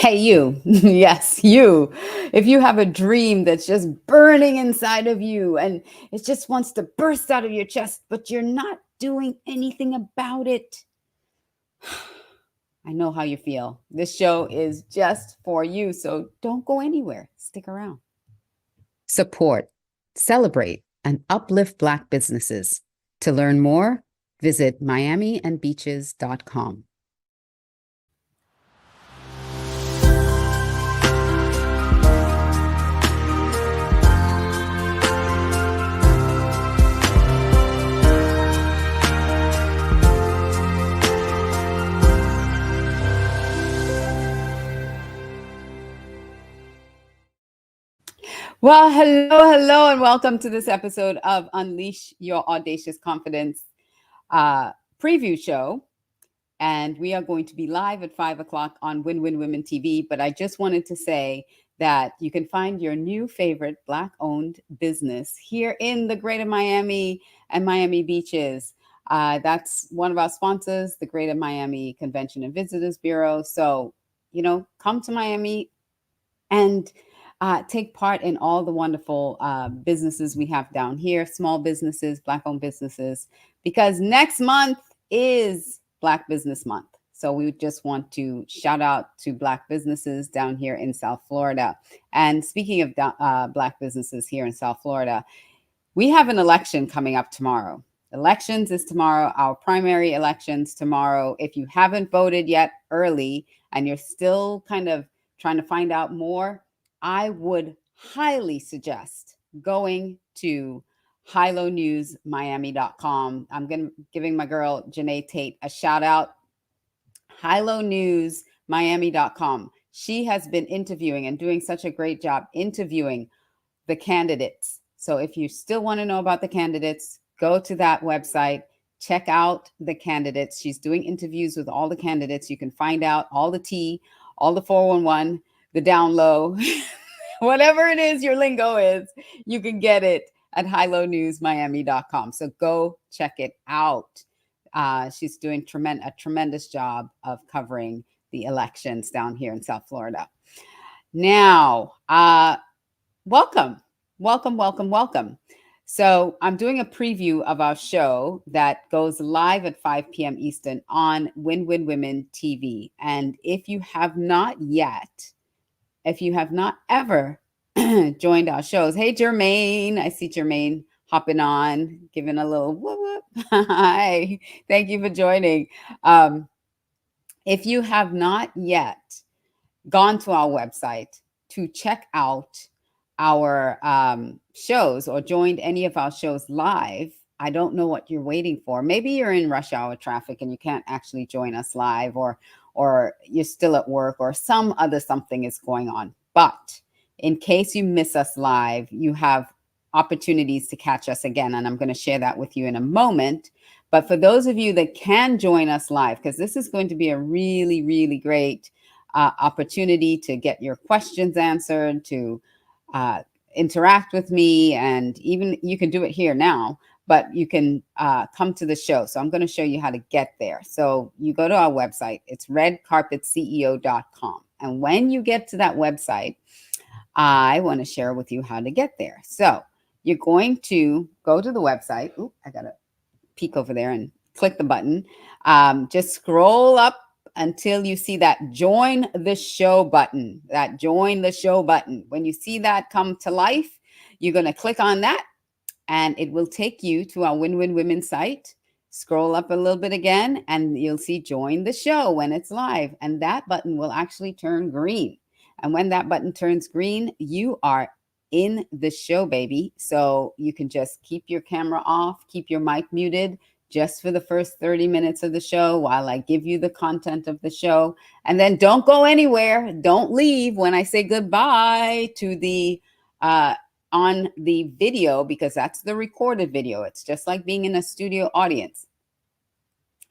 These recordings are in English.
Hey, you. Yes, you. If you have a dream that's just burning inside of you and it just wants to burst out of your chest, but you're not doing anything about it, I know how you feel. This show is just for you. So don't go anywhere. Stick around. Support, celebrate, and uplift Black businesses. To learn more, visit miamiandbeaches.com. Well, hello, and welcome to this episode of Unleash Your Audacious Confidence preview show. And we are going to be live at 5 o'clock on Win Win Women TV. But I just wanted to say that you can find your new favorite Black-owned business here in the greater Miami and Miami Beaches. That's one of our sponsors, the Greater Miami Convention and Visitors Bureau. So, come to Miami and take part in all the wonderful businesses we have down here, small businesses, Black-owned businesses, because next month is Black Business Month. So we just want to shout out to Black businesses down here in South Florida. And speaking of Black businesses here in South Florida, we have an election coming up tomorrow. Elections is tomorrow, our primary elections tomorrow. If you haven't voted yet early and you're still kind of trying to find out more, I would highly suggest going to highlonewsmiami.com. I'm giving my girl Janae Tate a shout out. highlonewsmiami.com. She has been interviewing and doing such a great job interviewing the candidates. So if you still want to know about the candidates, go to that website, check out the candidates. She's doing interviews with all the candidates. You can find out all the tea, all the 411, the down low, whatever it is your lingo is, you can get it at highlonewsmiami.com. So go check it out. She's doing a tremendous job of covering the elections down here in South Florida. Now, welcome. So I'm doing a preview of our show that goes live at 5 p.m. Eastern on Win Win Women TV. And if you have not ever joined our shows, hey, Jermaine, I see Jermaine hopping on, giving a little whoop whoop. Hi, thank you for joining. If you have not yet gone to our website to check out our shows or joined any of our shows live, I don't know what you're waiting for. Maybe you're in rush hour traffic and you can't actually join us live, or you're still at work, or some other something is going on. But in case you miss us live, you have opportunities to catch us again. And I'm going to share that with you in a moment. But for those of you that can join us live, because this is going to be a really, really great opportunity to get your questions answered, to interact with me, and even you can do it here now, but you can come to the show. So I'm going to show you how to get there. So you go to our website. It's redcarpetceo.com. And when you get to that website, I want to share with you how to get there. So you're going to go to the website. Ooh, I got to peek over there and click the button. Just scroll up until you see that join the show button, When you see that come to life, you're going to click on that and it will take you to our Win Win Women site. Scroll up a little bit again and you'll see join the show when it's live. And that button will actually turn green. And when that button turns green, you are in the show, baby. So you can just keep your camera off, keep your mic muted, just for the first 30 minutes of the show while I give you the content of the show. And then don't go anywhere. Don't leave when I say goodbye to the on the video, because that's the recorded video. It's just like being in a studio audience.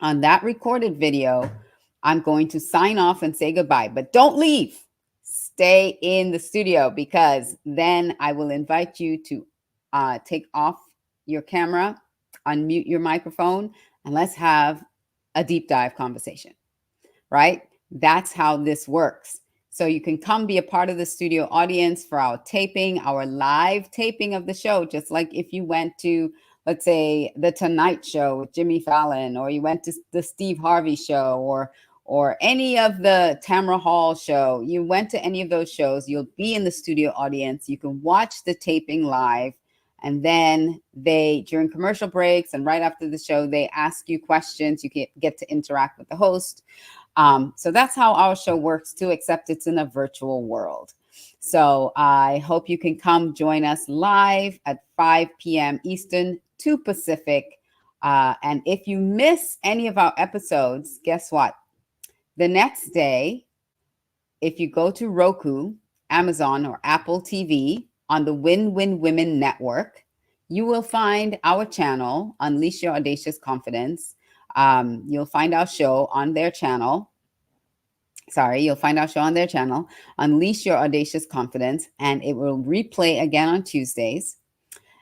On that recorded video, I'm going to sign off and say goodbye, but don't leave. Stay in the studio, because then I will invite you to take off your camera, unmute your microphone, and let's have a deep dive conversation, right? That's how this works. So you can come be a part of the studio audience for our taping, our live taping of the show, just like if you went to, let's say, the Tonight Show with Jimmy Fallon, or you went to the Steve Harvey show, or any of the Tamara Hall show. You went to any of those shows, you'll be in the studio audience. You can watch the taping live. And then they, during commercial breaks and right after the show, they ask you questions. You get to interact with the host. So that's how our show works too, except it's in a virtual world. So I hope you can come join us live at 5 p.m. Eastern, 2 Pacific. And if you miss any of our episodes, guess what? The next day, if you go to Roku, Amazon, or Apple TV on the Win-Win Women Network, you will find our channel, Unleash Your Audacious Confidence. You'll find our show on their channel. You'll find our show on their channel, Unleash Your Audacious Confidence, and it will replay again on Tuesdays.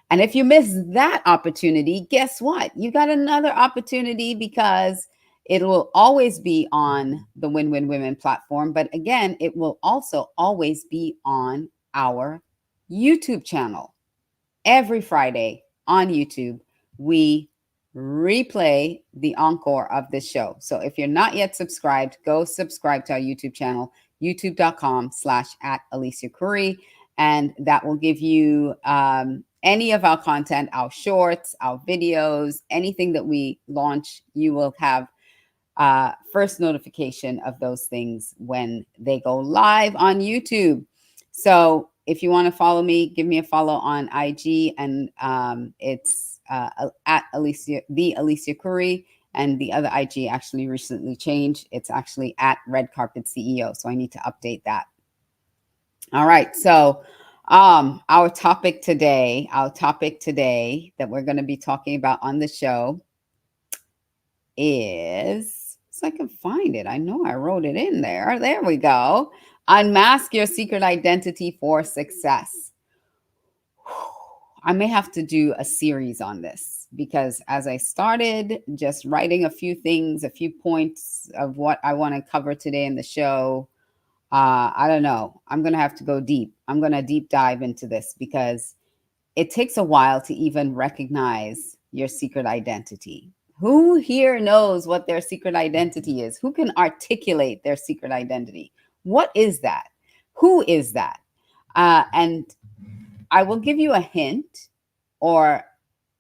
And if you miss that opportunity, guess what? You got another opportunity, because it will always be on the Win-Win Women platform. But again, it will also always be on our YouTube channel. Every Friday on YouTube, we replay the encore of this show. So if you're not yet subscribed, go subscribe to our YouTube channel, youtube.com/@AliciaCurry. And that will give you any of our content, our shorts, our videos, anything that we launch. You will have first notification of those things when they go live on YouTube. So if you want to follow me, give me a follow on IG, and it's at Alicia Curry, and the other IG actually recently changed. It's actually at Red Carpet CEO. So I need to update that. All right. So our topic today that we're going to be talking about on the show is, so I can find it. I know I wrote it in there. There we go. Unmask your secret identity for success. I may have to do a series on this, because as I started just writing a few things, a few points of what I want to cover today in the show, I don't know. I'm going to have to go deep. I'm going to deep dive into this, because it takes a while to even recognize your secret identity. Who here knows what their secret identity is? Who can articulate their secret identity? What is that? Who is that? And I will give you a hint, or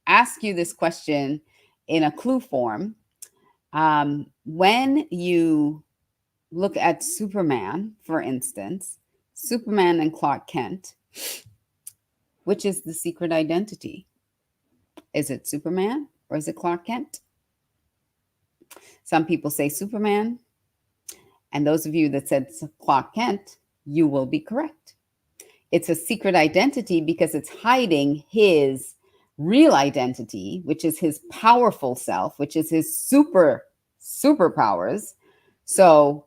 ask you this question in a clue form. When you look at Superman, for instance, Superman and Clark Kent, which is the secret identity? Is it Superman or is it Clark Kent? Some people say Superman, and those of you that said Clark Kent, you will be correct. It's a secret identity because it's hiding his real identity, which is his powerful self, which is his superpowers. So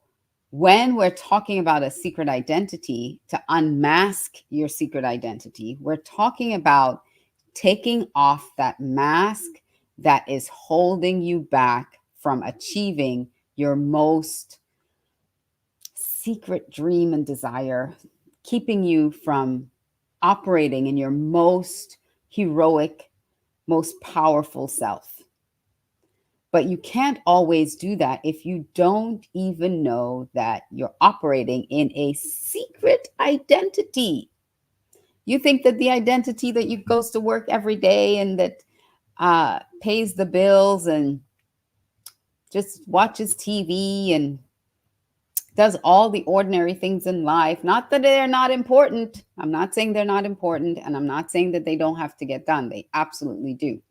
when we're talking about a secret identity, to unmask your secret identity, we're talking about taking off that mask that is holding you back from achieving your most secret dream and desire, keeping you from operating in your most heroic, most powerful self. But you can't always do that if you don't even know that you're operating in a secret identity. You think that the identity that you goes to work every day and that pays the bills and just watches TV and does all the ordinary things in life, not that they're not important. I'm not saying they're not important, and I'm not saying that they don't have to get done. They absolutely do.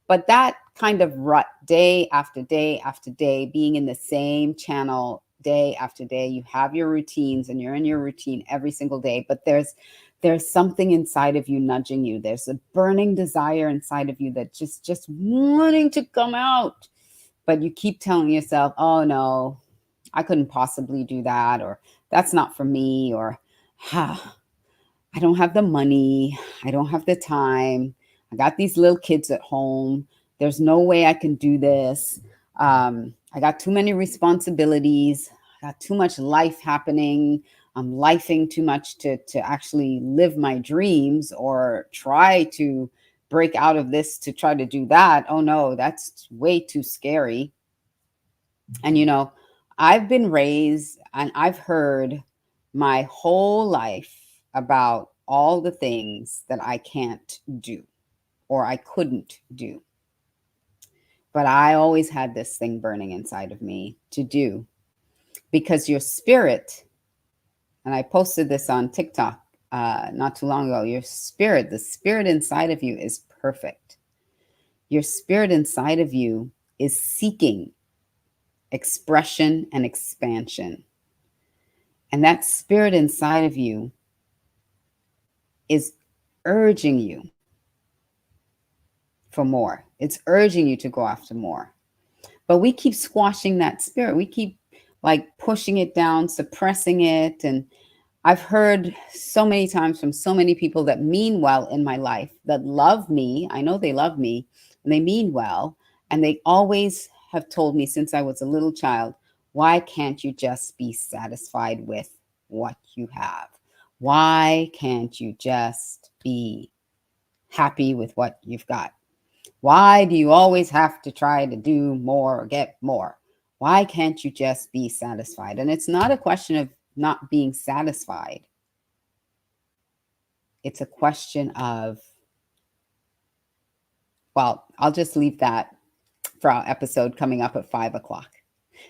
But that kind of rut, day after day after day, being in the same channel day after day, you have your routines and you're in your routine every single day, but there's something inside of you nudging you. There's a burning desire inside of you that just wanting to come out. But you keep telling yourself, oh no, I couldn't possibly do that, or that's not for me, or I don't have the money, I don't have the time, I got these little kids at home, there's no way I can do this, I got too many responsibilities, I got too much life happening, I'm lifing too much to actually live my dreams or try to break out of this to try to do that. Oh no, that's way too scary. And I've been raised and I've heard my whole life about all the things that I can't do or I couldn't do. But I always had this thing burning inside of me to do, because your spirit, and I posted this on TikTok not too long ago, your spirit, the spirit inside of you is perfect. Your spirit inside of you is seeking expression and expansion. And that spirit inside of you is urging you for more. It's urging you to go after more. But we keep squashing that spirit. We keep like pushing it down, suppressing it. And I've heard so many times from so many people that mean well in my life, that love me. I know they love me and they mean well. And they always have told me since I was a little child, why can't you just be satisfied with what you have? Why can't you just be happy with what you've got? Why do you always have to try to do more or get more? Why can't you just be satisfied? And it's not a question of not being satisfied. It's a question of, well, I'll just leave that for our episode coming up at 5 o'clock.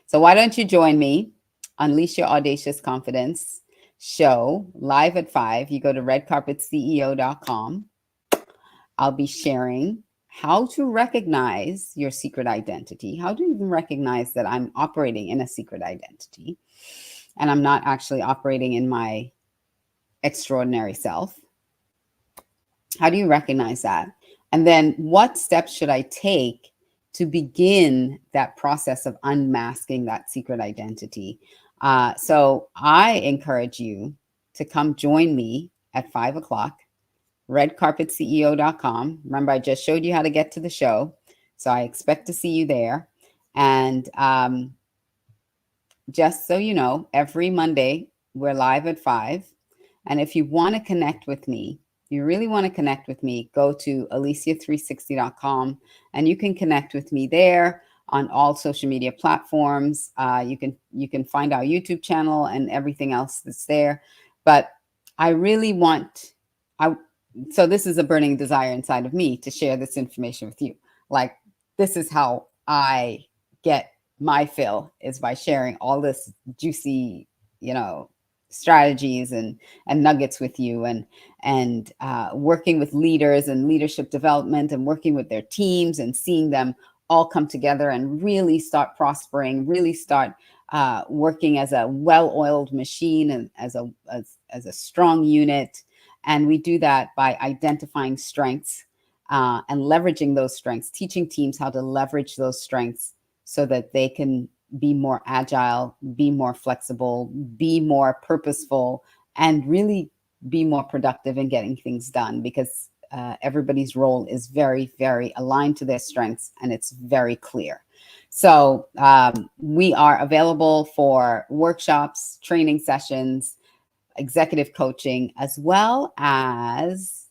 So why don't you join me? Unleash Your Audacious Confidence show live at 5. You go to redcarpetceo.com. I'll be sharing how to recognize your secret identity. How do you even recognize that I'm operating in a secret identity and I'm not actually operating in my extraordinary self? How do you recognize that? And then what steps should I take to begin that process of unmasking that secret identity? So I encourage you to come join me at 5 o'clock, redcarpetceo.com. Remember, I just showed you how to get to the show. So I expect to see you there. And just so you know, every Monday, we're live at 5. And if you want to connect with me, you really want to connect with me, go to alicia360.com and you can connect with me there on all social media platforms. You can find our YouTube channel and everything else that's there. But I really want, so this is a burning desire inside of me to share this information with you. Like, this is how I get my fill, is by sharing all this juicy, strategies and nuggets with you, and working with leaders and leadership development and working with their teams and seeing them all come together and really start prospering, really start working as a well-oiled machine and as a strong unit. And we do that by identifying strengths and leveraging those strengths, teaching teams how to leverage those strengths so that they can be more agile, be more flexible, be more purposeful, and really be more productive in getting things done, because everybody's role is very, very aligned to their strengths and it's very clear. So we are available for workshops, training sessions, executive coaching, as well as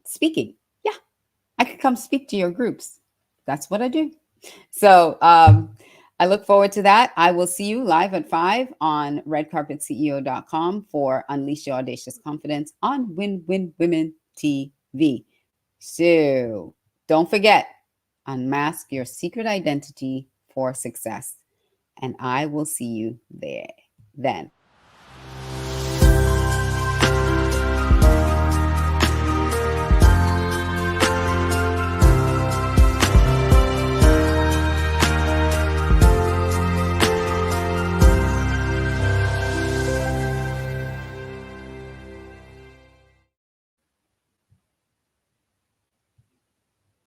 speaking. Yeah, I could come speak to your groups. That's what I do. So I look forward to that. I will see you live at 5 on redcarpetceo.com for Unleash Your Audacious Confidence on Win Win Women TV. So don't forget, unmask your secret identity for success. And I will see you there then.